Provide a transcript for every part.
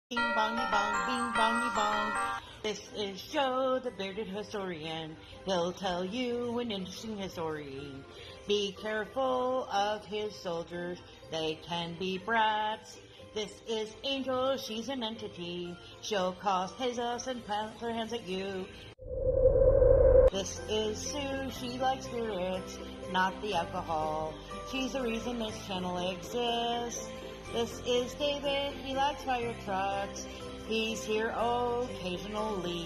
Bing bongy bong, bing bongy bong. This is Joe, the bearded historian. He'll tell you an interesting story. Be careful of his soldiers, they can be brats. This is Angel, she's an entity. She'll cause chaos and plant her hands at you. This is Sue, she likes spirits, not the alcohol. She's the reason this channel exists. This is David, he likes fire trucks. He's here occasionally.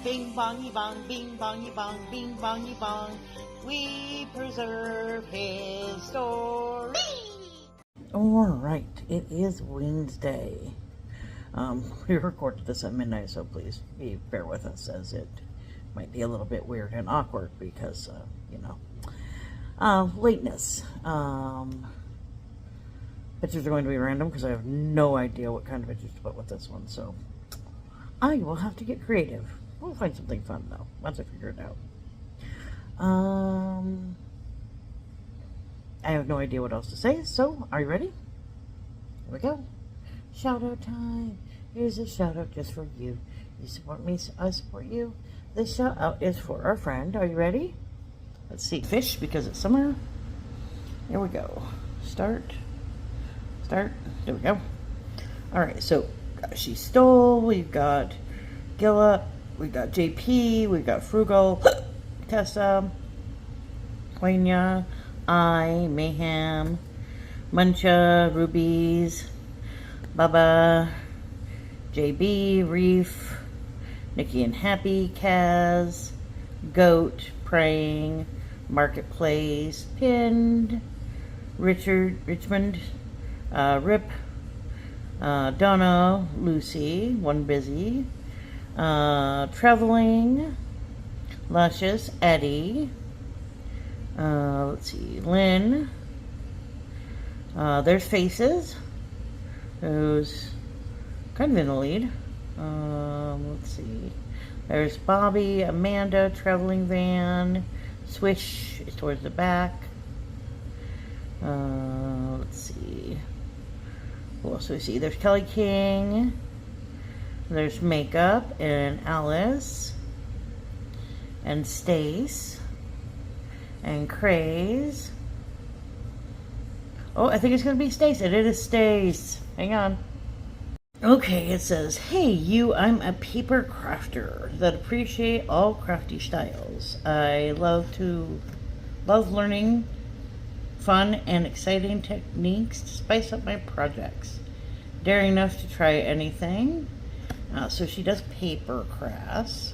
Bing bongy bong, bing bongy bong, bing bongy bong. We preserve his story. Alright, it is Wednesday. We recorded this at midnight, so please bear with us as it might be a little bit weird and awkward because, lateness. Pictures are going to be random because I have no idea what kind of pictures to put with this one, so I will have to get creative. We'll find something fun though, once I figure it out. I have no idea what else to say, so are you ready? Here we go. Shout out time. Here's a shout out just for you. You support me, so I support you. This shout out is for our friend. Are you ready? Let's see. Fish because it's summer. Here we go. Start. There we go. Alright, so She Stole, we've got Gilla, we've got JP, we've got Frugal, Tessa, Quenya, Mayhem, Muncha, Rubies, Baba, JB, Reef, Nikki and Happy, Kaz, Goat, Praying, Marketplace, Pinned, Richmond, Rip, Donna, Lucy, One Busy, Traveling, Luscious, Eddie, let's see, Lynn, there's Faces, who's kind of in the lead, let's see, there's Bobby, Amanda, Traveling Van, Swish is towards the back, let's see, who else do we see? There's Kelly King, there's Makeup, and Alice, and Stace, and Craze. Oh, I think it's going to be Stace, and it is Stace. Hang on. Okay, it says, hey you, I'm a paper crafter that appreciate all crafty styles. I love learning fun and exciting techniques to spice up my projects. Daring enough to try anything. So she does paper crafts.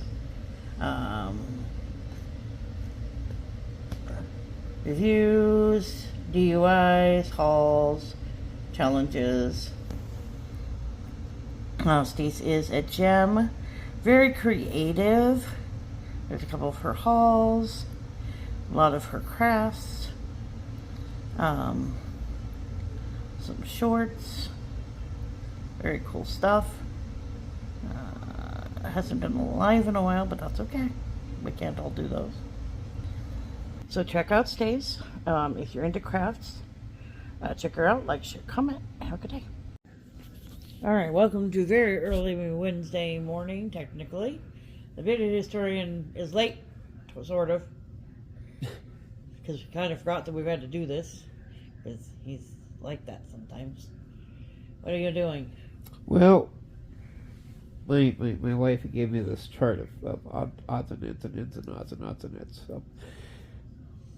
Reviews, DUIs, hauls, challenges. Stace is a gem. Very creative. There's a couple of her hauls. A lot of her crafts. Some shorts, very cool stuff. Hasn't been live in a while, but that's okay. We can't all do those. So check out Stace. If you're into crafts, check her out. Like, share, comment. Have a good day. All right, welcome to very early Wednesday morning. Technically, the bearded historian is late, sort of, because we kind of forgot that we've had to do this. Because he's like that sometimes. What are you doing? Well, my wife gave me this chart of odds and ends and ends and odds and odds and ends. So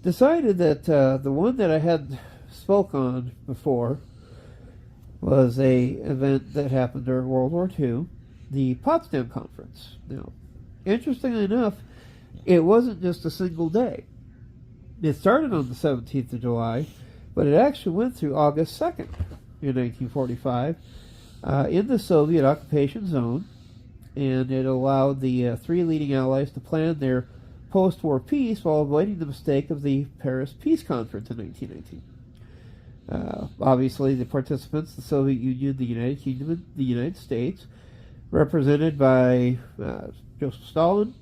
decided that the one that I had spoke on before was a event that happened during World War II, the Potsdam Conference. Now, interestingly enough, it wasn't just a single day. It started on the 17th of July, but it actually went through August 2nd in 1945 in the Soviet occupation zone, and it allowed the three leading allies to plan their post-war peace while avoiding the mistake of the Paris Peace Conference in 1919. Obviously, the participants, the Soviet Union, the United Kingdom, and the United States, represented by Joseph Stalin,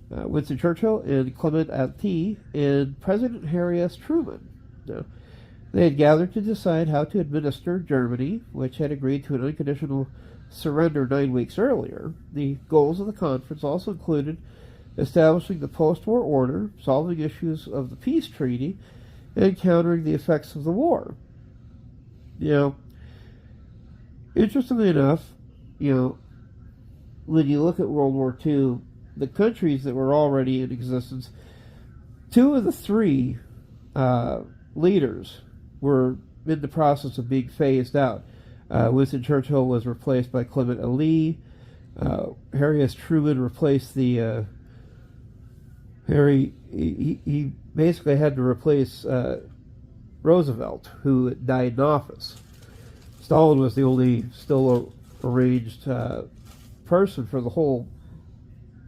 Winston Churchill, and Clement Attlee, and President Harry S. Truman. Now, they had gathered to decide how to administer Germany, which had agreed to an unconditional surrender 9 weeks earlier. The goals of the conference also included establishing the post-war order, solving issues of the peace treaty, and countering the effects of the war. Interestingly enough, when you look at World War II, the countries that were already in existence, 2 of the 3 leaders were in the process of being phased out. Winston Churchill was replaced by Clement Attlee. Harry S. Truman replaced the he basically had to replace Roosevelt, who died in office. Stalin was the only still arranged person for the whole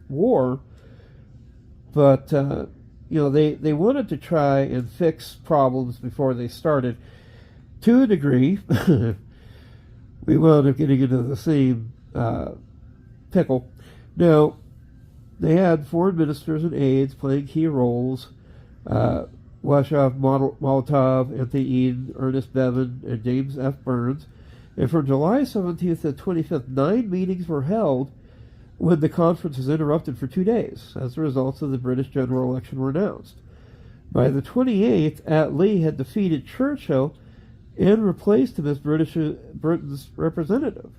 war, but they wanted to try and fix problems before they started. To a degree, we wound up getting into the same pickle. Now, they had foreign ministers and aides playing key roles. Washoff, Molotov, Anthony Eden, Ernest Bevin, and James F. Burns. And from July 17th to 25th, 9 meetings were held when the conference was interrupted for 2 days as the results of the British general election were announced. By the 28th, Attlee had defeated Churchill and replaced him as Britain's representative.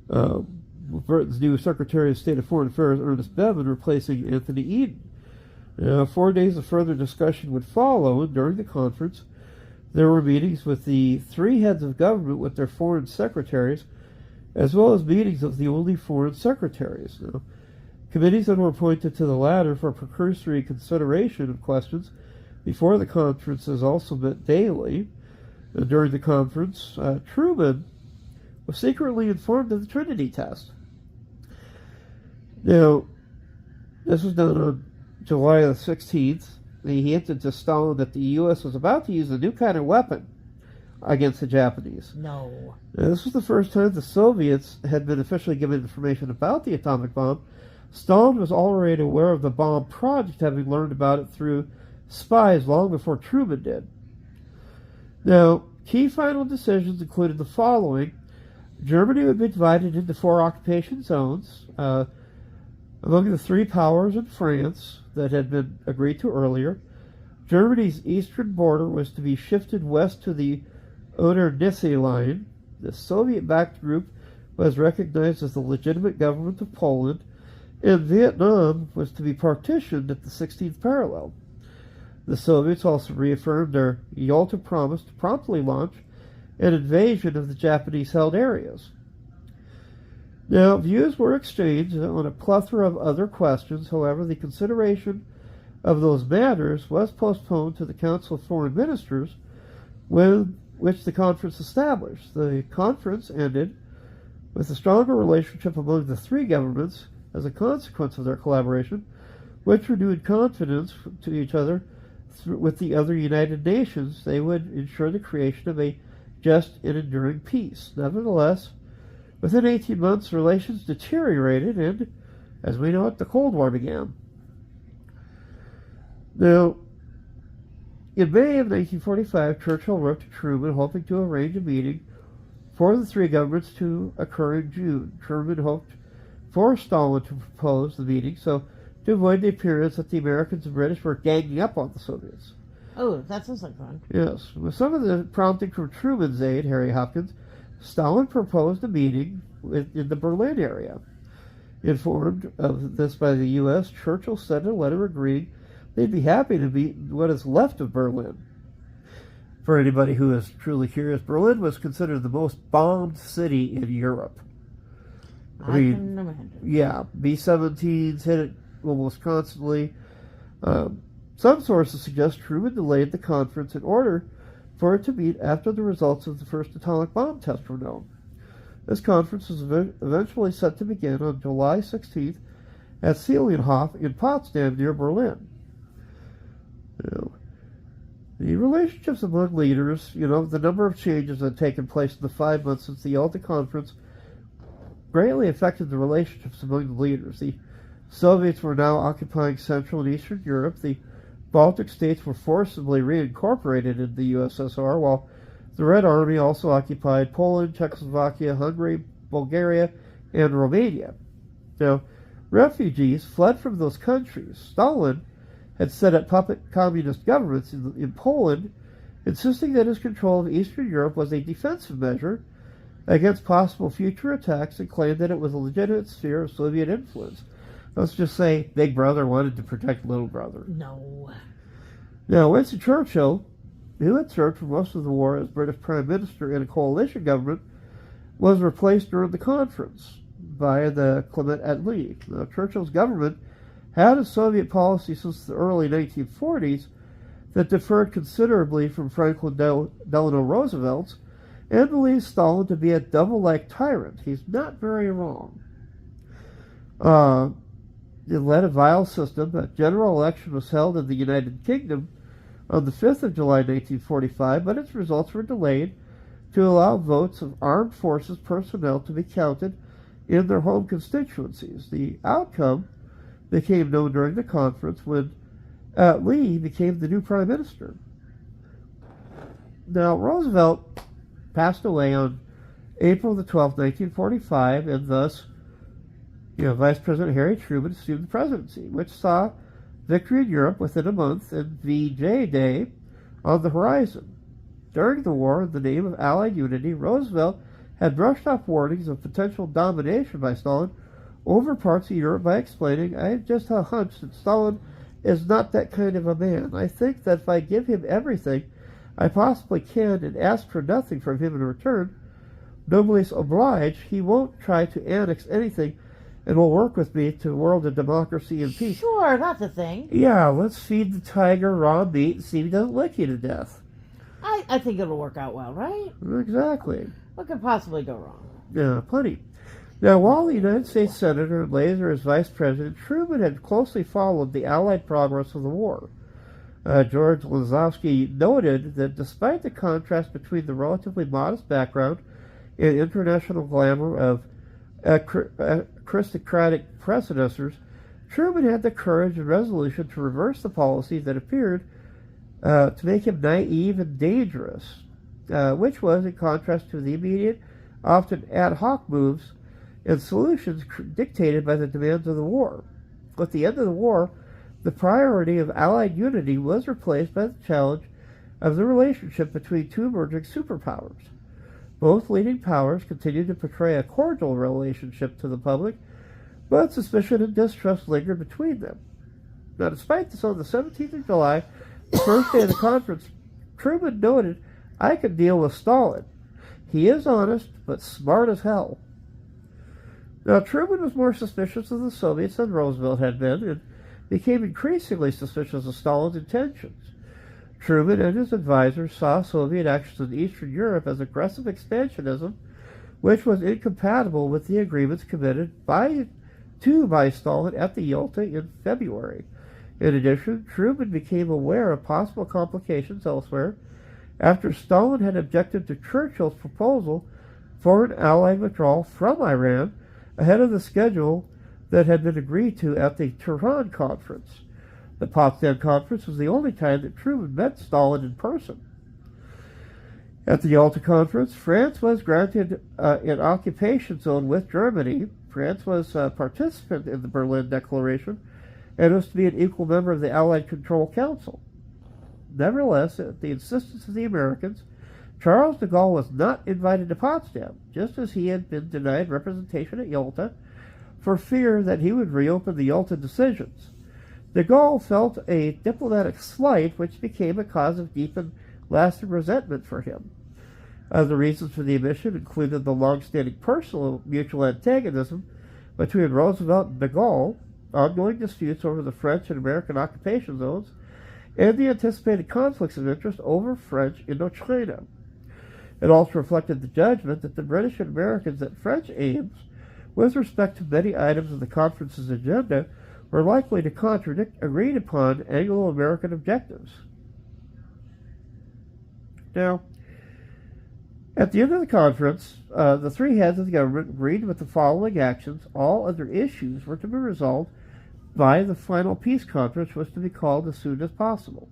Britain's new Secretary of State of Foreign Affairs, Ernest Bevin, replacing Anthony Eden. 4 days of further discussion would follow, and during the conference, there were meetings with the 3 heads of government with their foreign secretaries, as well as meetings of the only foreign secretaries. Committees that were appointed to the latter for precursory consideration of questions before the conferences also met daily. During the conference, Truman was secretly informed of the Trinity test. Now, this was done on July the 16th. He hinted to Stalin that the U.S. was about to use a new kind of weapon against the Japanese. No. Now, this was the first time the Soviets had been officially given information about the atomic bomb. Stalin was already aware of the bomb project, having learned about it through spies long before Truman did. Now, key final decisions included the following. Germany would be divided into 4 occupation zones. Among the 3 powers in France that had been agreed to earlier, Germany's eastern border was to be shifted west to the Oder-Neisse line. The Soviet-backed group was recognized as the legitimate government of Poland, and Vietnam was to be partitioned at the 16th parallel. The Soviets also reaffirmed their Yalta promise to promptly launch an invasion of the Japanese-held areas. Now, views were exchanged on a plethora of other questions. However, the consideration of those matters was postponed to the Council of Foreign Ministers, which the conference established. The conference ended with a stronger relationship among the 3 governments as a consequence of their collaboration, which renewed confidence to each other with the other United Nations. They would ensure the creation of a just and enduring peace. Nevertheless, within 18 months, relations deteriorated, and, as we know it, the Cold War began. Now, in May of 1945, Churchill wrote to Truman hoping to arrange a meeting for the 3 governments to occur in June. Truman hoped for Stalin to propose the meeting so to avoid the appearance that the Americans and British were ganging up on the Soviets. Oh, that sounds like fun. Yes. With some of the prompting from Truman's aide, Harry Hopkins, Stalin proposed a meeting in the Berlin area. Informed of this by the U.S., Churchill sent a letter agreeing they'd be happy to meet in what is left of Berlin. For anybody who is truly curious, Berlin was considered the most bombed city in Europe. I can imagine. Yeah, B-17s hit it almost constantly. Some sources suggest Truman delayed the conference in order for it to meet after the results of the first atomic bomb test were known. This conference was eventually set to begin on July 16th at Selienhof in Potsdam near Berlin. The relationships among leaders, the number of changes that had taken place in the 5 months since the Yalta Conference greatly affected the relationships among the leaders. The Soviets were now occupying Central and Eastern Europe. The Baltic states were forcibly reincorporated into the USSR, while the Red Army also occupied Poland, Czechoslovakia, Hungary, Bulgaria, and Romania. Now, refugees fled from those countries. Stalin had set up puppet communist governments in Poland, insisting that his control of Eastern Europe was a defensive measure against possible future attacks, and claimed that it was a legitimate sphere of Soviet influence. Let's just say Big Brother wanted to protect Little Brother. No. Now, Winston Churchill, who had served for most of the war as British Prime Minister in a coalition government, was replaced during the conference by the Clement Attlee. Now, Churchill's government had a Soviet policy since the early 1940s that differed considerably from Franklin Delano Roosevelt's, and believes Stalin to be a double-like tyrant. He's not very wrong. It led a vile system. A general election was held in the United Kingdom on the 5th of July 1945, but its results were delayed to allow votes of armed forces personnel to be counted in their home constituencies. The outcome became known during the conference when Lee became the new prime minister. Now, Roosevelt passed away on April the 12th, 1945, and thus Vice President Harry Truman assumed the presidency, which saw victory in Europe within a month and VJ Day on the horizon. During the war, in the name of Allied unity, Roosevelt had brushed off warnings of potential domination by Stalin over parts of Europe by explaining, "I have just a hunch that Stalin is not that kind of a man. I think that if I give him everything I possibly can and ask for nothing from him in return, noblesse oblige, he won't try to annex anything and will work with me to a world of democracy and peace." Sure, that's a thing. Yeah, let's feed the tiger raw meat and see if he doesn't lick you to death. I think it'll work out well, right? Exactly. What could possibly go wrong? Yeah, plenty. Now, while the United States Senator and later as Vice President, Truman had closely followed the Allied progress of the war. George Lazowski noted that despite the contrast between the relatively modest background and international glamour of aristocratic predecessors, Truman had the courage and resolution to reverse the policy that appeared to make him naive and dangerous, which was in contrast to the immediate, often ad hoc moves and solutions dictated by the demands of the war. With the end of the war, the priority of Allied unity was replaced by the challenge of the relationship between two emerging superpowers. Both leading powers continued to portray a cordial relationship to the public, but suspicion and distrust lingered between them. Now, despite this, on the 17th of July, the first day of the conference, Truman noted, "I can deal with Stalin. He is honest, but smart as hell." Now, Truman was more suspicious of the Soviets than Roosevelt had been, and became increasingly suspicious of Stalin's intentions. Truman and his advisors saw Soviet actions in Eastern Europe as aggressive expansionism, which was incompatible with the agreements committed by Stalin at the Yalta in February. In addition, Truman became aware of possible complications elsewhere after Stalin had objected to Churchill's proposal for an Allied withdrawal from Iran ahead of the schedule that had been agreed to at the Tehran conference. The Potsdam conference was the only time that Truman met Stalin in person. At the Yalta conference, France was granted an occupation zone with Germany. France was a participant in the Berlin Declaration and was to be an equal member of the Allied Control Council. Nevertheless, at the insistence of the Americans, Charles de Gaulle was not invited to Potsdam, just as he had been denied representation at Yalta for fear that he would reopen the Yalta decisions. De Gaulle felt a diplomatic slight which became a cause of deep and lasting resentment for him. The reasons for the omission included the long-standing personal mutual antagonism between Roosevelt and de Gaulle, ongoing disputes over the French and American occupation zones, and the anticipated conflicts of interest over French Indochina. It also reflected the judgment that the British and Americans at French aims, with respect to many items of the conference's agenda, were likely to contradict agreed-upon Anglo-American objectives. Now, at the end of the conference, the three heads of the government agreed with the following actions. All other issues were to be resolved by the final peace conference, which was to be called as soon as possible.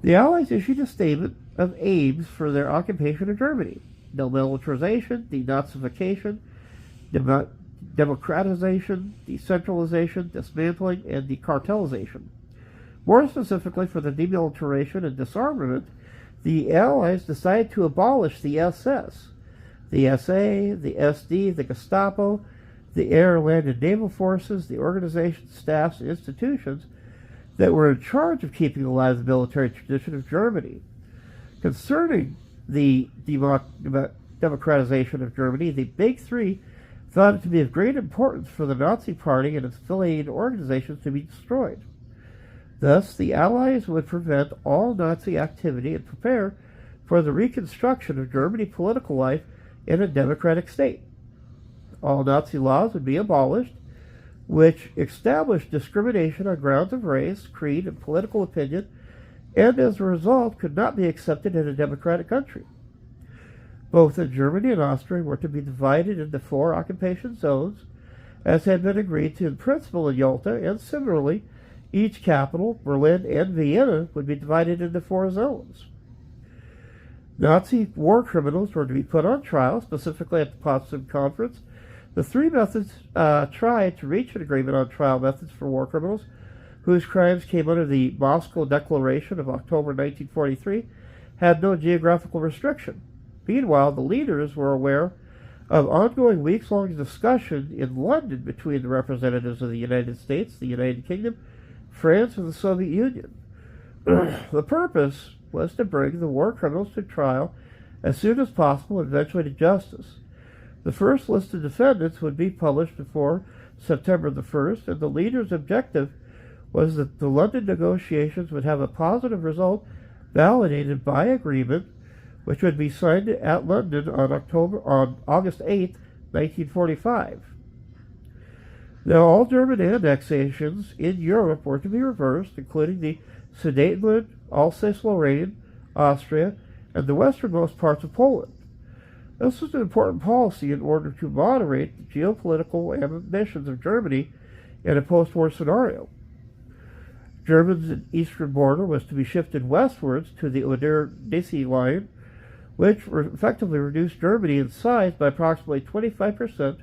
The Allies issued a statement of aims for their occupation of Germany. demilitarization, denazification, democratization, decentralization, dismantling, and decartelization. More specifically, for the demilitarization and disarmament, the Allies decided to abolish the SS, the SA, the SD, the Gestapo, the air, land, and naval forces, the organizations, staffs, and institutions that were in charge of keeping alive the military tradition of Germany. Concerning the democratization of Germany, the Big Three thought it to be of great importance for the Nazi Party and its affiliated organizations to be destroyed. Thus, the Allies would prevent all Nazi activity and prepare for the reconstruction of Germany's political life in a democratic state. All Nazi laws would be abolished, which established discrimination on grounds of race, creed, and political opinion, and as a result could not be accepted in a democratic country. Both in Germany and Austria were to be divided into 4 occupation zones, as had been agreed to in principle in Yalta, and similarly, each capital, Berlin and Vienna, would be divided into 4 zones. Nazi war criminals were to be put on trial, specifically at the Potsdam Conference. The 3 methods tried to reach an agreement on trial methods for war criminals whose crimes came under the Moscow Declaration of October 1943 had no geographical restriction. Meanwhile, the leaders were aware of ongoing weeks-long discussion in London between the representatives of the United States, the United Kingdom, France, and the Soviet Union. The purpose was to bring the war criminals to trial as soon as possible and eventually to justice. The first list of defendants would be published before September the 1st, and the leaders' objective was that the London negotiations would have a positive result validated by agreement, which would be signed at London on August 8, 1945. Now, all German annexations in Europe were to be reversed, including the Sudetenland, Alsace-Lorraine, Austria, and the westernmost parts of Poland. This was an important policy in order to moderate the geopolitical ambitions of Germany in a post-war scenario. Germany's eastern border was to be shifted westwards to the Oder-Neisse line, which effectively reduced Germany in size by approximately 25%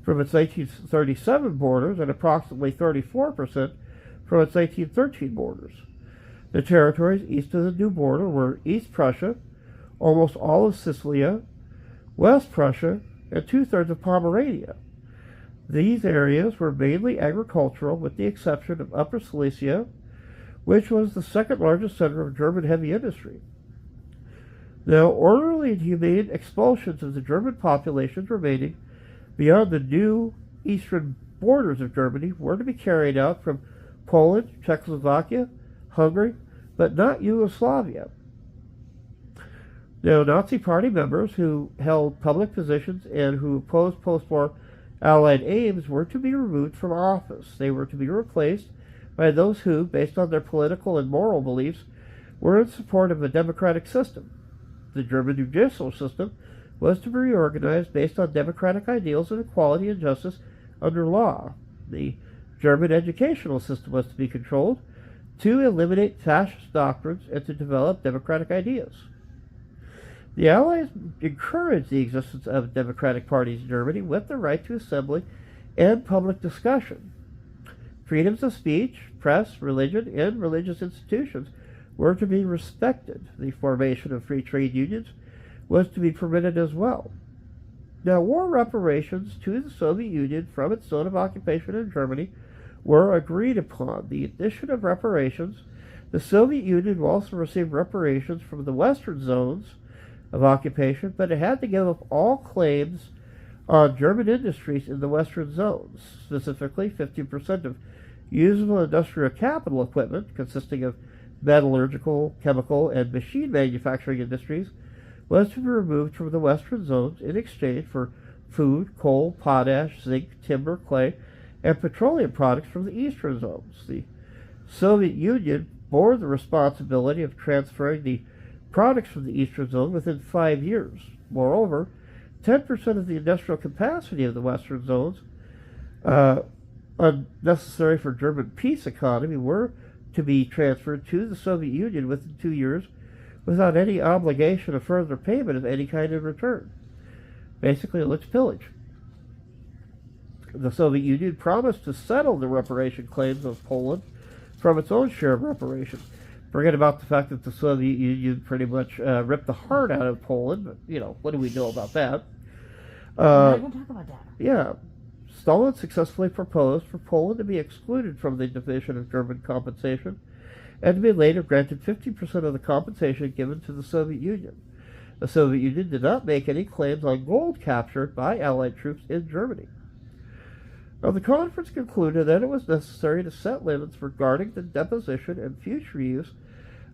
from its 1937 borders and approximately 34% from its 1913 borders. The territories east of the new border were East Prussia, almost all of Sicilia, West Prussia, and 2/3 of Pomerania. These areas were mainly agricultural, with the exception of Upper Silesia, which was the second largest center of German heavy industry. Now, orderly and humane expulsions of the German populations remaining beyond the new eastern borders of Germany were to be carried out from Poland, Czechoslovakia, Hungary, but not Yugoslavia. Now, Nazi Party members who held public positions and who opposed post-war Allied aims were to be removed from office. They were to be replaced by those who, based on their political and moral beliefs, were in support of a democratic system. The German judicial system was to be reorganized based on democratic ideals of equality and justice under law. The German educational system was to be controlled to eliminate fascist doctrines and to develop democratic ideas. The Allies encouraged the existence of democratic parties in Germany with the right to assembly and public discussion. Freedoms of speech, press, religion, and religious institutions were to be respected. The formation of free trade unions was to be permitted as well. Now, war reparations to the Soviet Union from its zone of occupation in Germany were agreed upon. The addition of reparations, the Soviet Union will also receive reparations from the western zones of occupation, but it had to give up all claims on German industries in the western zones, specifically 50% of usable industrial capital equipment consisting of metallurgical, chemical, and machine manufacturing industries was to be removed from the western zones in exchange for food, coal, potash, zinc, timber, clay, and petroleum products from the eastern zones. The Soviet Union bore the responsibility of transferring the products from the eastern zone within 5 years. Moreover, 10% of the industrial capacity of the western zones, unnecessary for German peace economy, were to be transferred to the Soviet Union within 2 years, without any obligation of further payment of any kind in return. Basically, let's pillage. The Soviet Union promised to settle the reparation claims of Poland from its own share of reparations. Forget about the fact that the Soviet Union pretty much ripped the heart out of Poland, but, what do we know about that? We're not going to talk about that. Yeah. Stalin successfully proposed for Poland to be excluded from the division of German compensation and to be later granted 50% of the compensation given to the Soviet Union. The Soviet Union did not make any claims on gold captured by Allied troops in Germany. Now, the conference concluded that it was necessary to set limits regarding the deposition and future use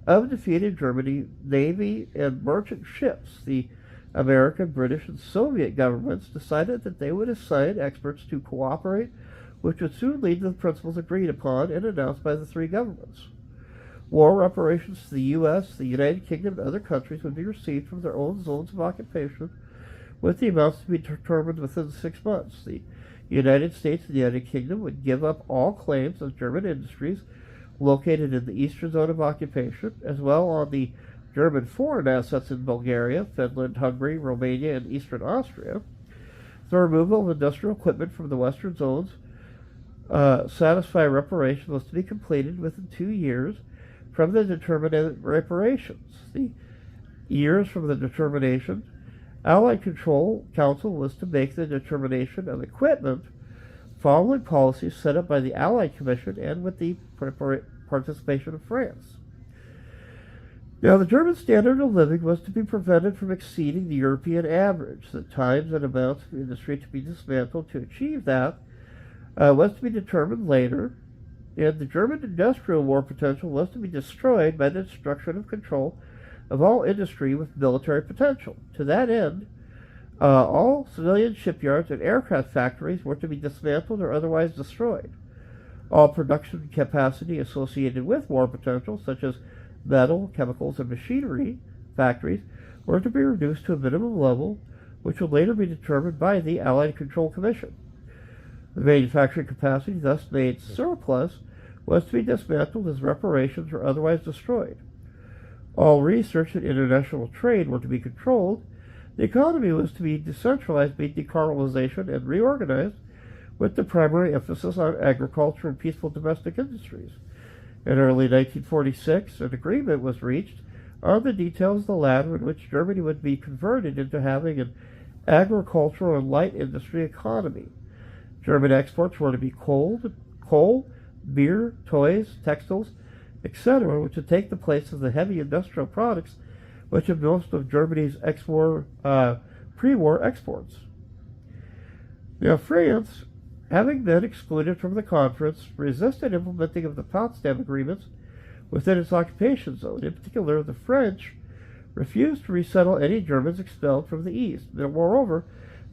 of defeated German Navy and merchant ships. The American, British, and Soviet governments decided that they would assign experts to cooperate, which would soon lead to the principles agreed upon and announced by the three governments. War reparations to the U.S., the United Kingdom, and other countries would be received from their own zones of occupation, with the amounts to be determined within 6 months. The United States and the United Kingdom would give up all claims of German industries located in the eastern zone of occupation, as well on the German foreign assets in Bulgaria, Finland, Hungary, Romania, and eastern Austria. The removal of industrial equipment from the western zones satisfy reparation was to be completed within 2 years from the determined reparations. The years from the determination, Allied Control Council was to make the determination of equipment following policies set up by the Allied Commission and with the participation of France. Now, the German standard of living was to be prevented from exceeding the European average. The times and amounts of industry to be dismantled to achieve that was to be determined later, and the German industrial war potential was to be destroyed by the destruction of control of all industry with military potential. To that end, all civilian shipyards and aircraft factories were to be dismantled or otherwise destroyed. All production capacity associated with war potential, such as metal, chemicals, and machinery factories, were to be reduced to a minimum level, which would later be determined by the Allied Control Commission. The manufacturing capacity thus made surplus was to be dismantled as reparations or otherwise destroyed. All research and international trade were to be controlled. The economy was to be decentralized by decarbolization and reorganized, with the primary emphasis on agriculture and peaceful domestic industries. In early 1946, an agreement was reached on the details of the latter, in which Germany would be converted into having an agricultural and light industry economy. German exports were to be coal, beer, toys, textiles, etc., which would take the place of the heavy industrial products which of most of Germany's pre-war exports. Now, France, having been excluded from the conference, resisted implementing of the Potsdam agreements within its occupation zone. In particular, the French refused to resettle any Germans expelled from the east. And moreover,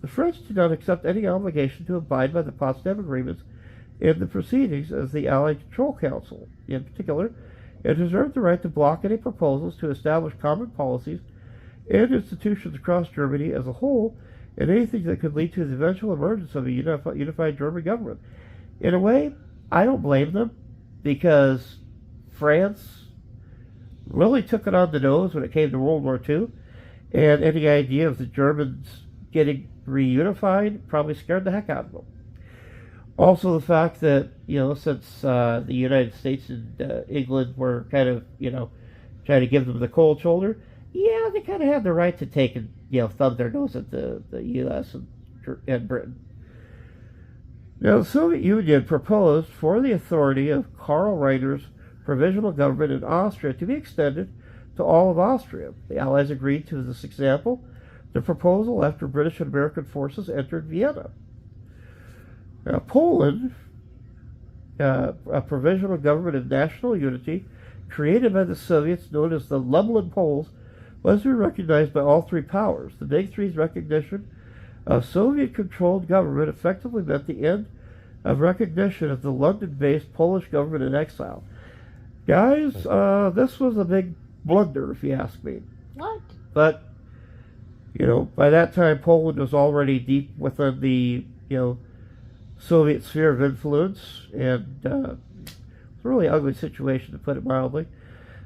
the French did not accept any obligation to abide by the Potsdam agreements in the proceedings of the Allied Control Council. In particular, it reserved the right to block any proposals to establish common policies and institutions across Germany as a whole, and anything that could lead to the eventual emergence of a unified German government. In a way, I don't blame them, because France really took it on the nose when it came to World War II, and any idea of the Germans getting reunified probably scared the heck out of them. Also, the fact that, since the United States and England were kind of, trying to give them the cold shoulder, yeah, they kind of had the right to take and, thumb their nose at the U.S. and Britain. Now, the Soviet Union proposed for the authority of Karl Reiner's provisional government in Austria to be extended to all of Austria. The Allies agreed to this example, the proposal after British and American forces entered Vienna. Now, Poland, a provisional government of national unity created by the Soviets known as the Lublin Poles, was to be recognized by all three powers. The Big Three's recognition of Soviet-controlled government effectively meant the end of recognition of the London-based Polish government in exile. Guys, this was a big blunder, if you ask me. What? But, by that time, Poland was already deep within the, Soviet sphere of influence, and it's a really ugly situation, to put it mildly.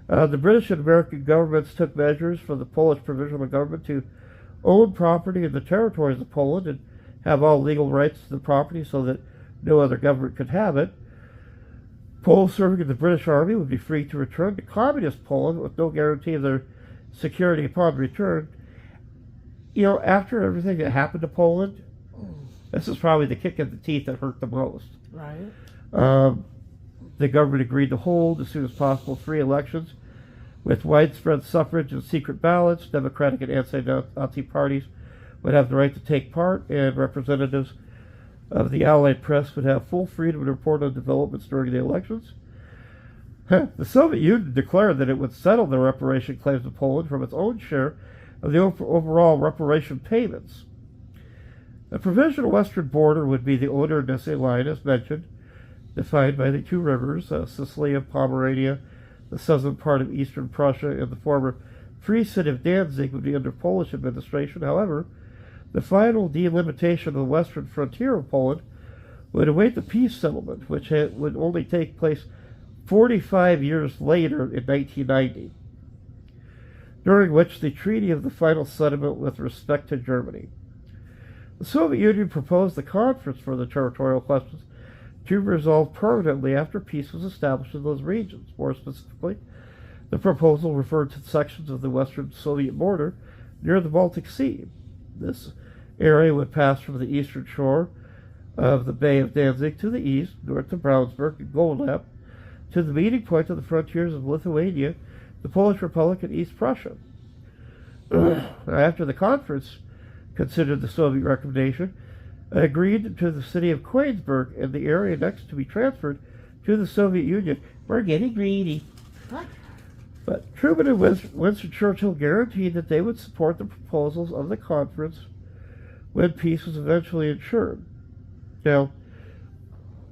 The British and American governments took measures for the Polish provisional government to own property in the territories of Poland and have all legal rights to the property so that no other government could have it. Poles serving in the British Army would be free to return to communist Poland with no guarantee of their security upon return. After everything that happened to Poland, this is probably the kick in the teeth that hurt the most. Right. The government agreed to hold, as soon as possible, free elections with widespread suffrage and secret ballots. Democratic and anti-Nazi parties would have the right to take part, and representatives of the Allied press would have full freedom to report on developments during the elections. The Soviet Union declared that it would settle the reparation claims of Poland from its own share of the overall reparation payments. The provisional western border would be the Oder-Neisse line, as mentioned, defined by the two rivers, Sicily and Pomerania. The southern part of eastern Prussia and the former free city of Danzig would be under Polish administration. However, the final delimitation of the western frontier of Poland would await the peace settlement, which would only take place 45 years later in 1990, during which the treaty of the final settlement with respect to Germany. The Soviet Union proposed the conference for the territorial questions to be resolved permanently after peace was established in those regions. More specifically, the proposal referred to sections of the western Soviet border near the Baltic Sea. This area would pass from the eastern shore of the Bay of Danzig to the east, north of Brownsburg and Goldap, to the meeting point of the frontiers of Lithuania, the Polish Republic, and East Prussia. After the conference considered the Soviet recommendation, agreed to the city of Königsberg and the area next to be transferred to the Soviet Union. We're getting greedy. What? But Truman and Winston Churchill guaranteed that they would support the proposals of the conference when peace was eventually ensured. Now,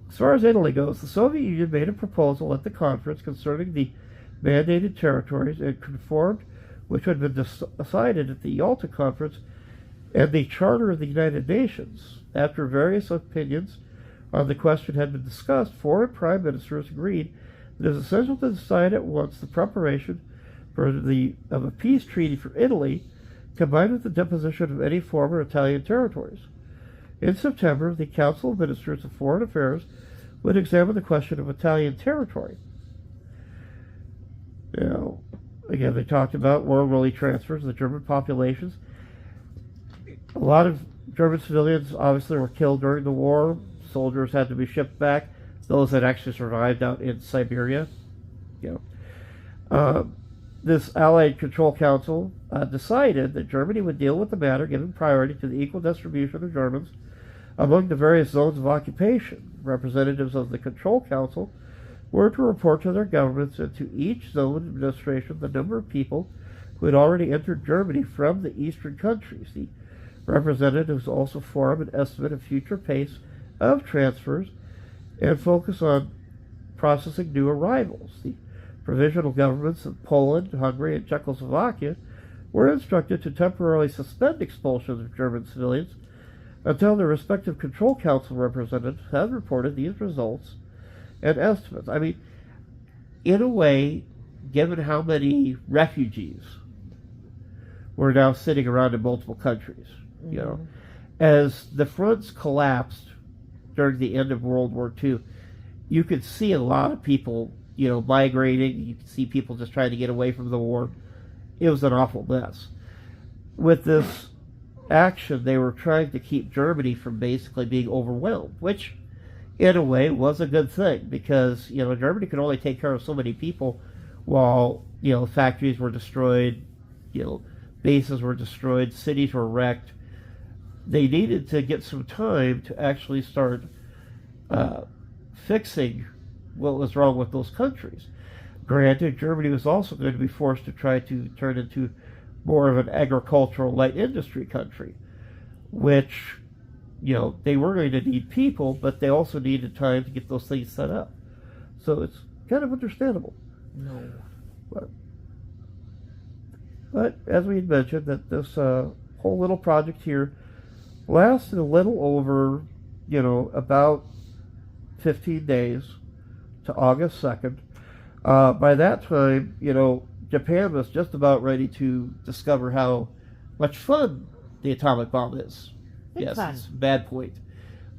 as far as Italy goes, the Soviet Union made a proposal at the conference concerning the mandated territories and conformed, which had been decided at the Yalta Conference and the Charter of the United Nations. After various opinions on the question had been discussed, foreign prime ministers agreed that it is essential to decide at once the preparation of a peace treaty for Italy, combined with the deposition of any former Italian territories. In September, the Council of Ministers of Foreign Affairs would examine the question of Italian territory. Now, again, they talked about world-rally transfers of the German populations. A lot of German civilians obviously were killed during the war. Soldiers had to be shipped back. Those that actually survived out in Siberia. This Allied Control Council decided that Germany would deal with the matter, giving priority to the equal distribution of Germans among the various zones of occupation. Representatives of the Control Council were to report to their governments and to each zone administration the number of people who had already entered Germany from the eastern countries. The representatives also form an estimate of future pace of transfers and focus on processing new arrivals. The provisional governments of Poland, Hungary, and Czechoslovakia were instructed to temporarily suspend expulsions of German civilians until their respective Control Council representatives had reported these results and estimates. I mean, in a way, given how many refugees were now sitting around in multiple countries, as the fronts collapsed during the end of World War II, you could see a lot of people, migrating. You could see people just trying to get away from the war. It was an awful mess. With this action, they were trying to keep Germany from basically being overwhelmed, which, in a way, was a good thing because, Germany could only take care of so many people while, factories were destroyed, bases were destroyed, cities were wrecked. They needed to get some time to actually start fixing what was wrong with those countries. Granted, Germany was also going to be forced to try to turn into more of an agricultural light industry country, which, they were going to need people, but they also needed time to get those things set up. So it's kind of understandable. No. But as we had mentioned, that this whole little project here lasted a little over, about 15 days to August 2nd. By that time, Japan was just about ready to discover how much fun the atomic bomb is. Big Yes, fun. it's a bad point.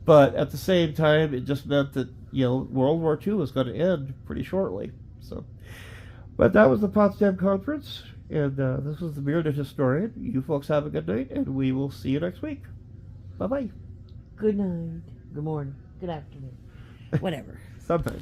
But at the same time, it just meant that, World War II was going to end pretty shortly. So, but that was the Potsdam Conference, and this was the Bearded Historian. You folks have a good night, and we will see you next week. Bye-bye. Good night. Good morning. Good afternoon. Whatever. Sometime.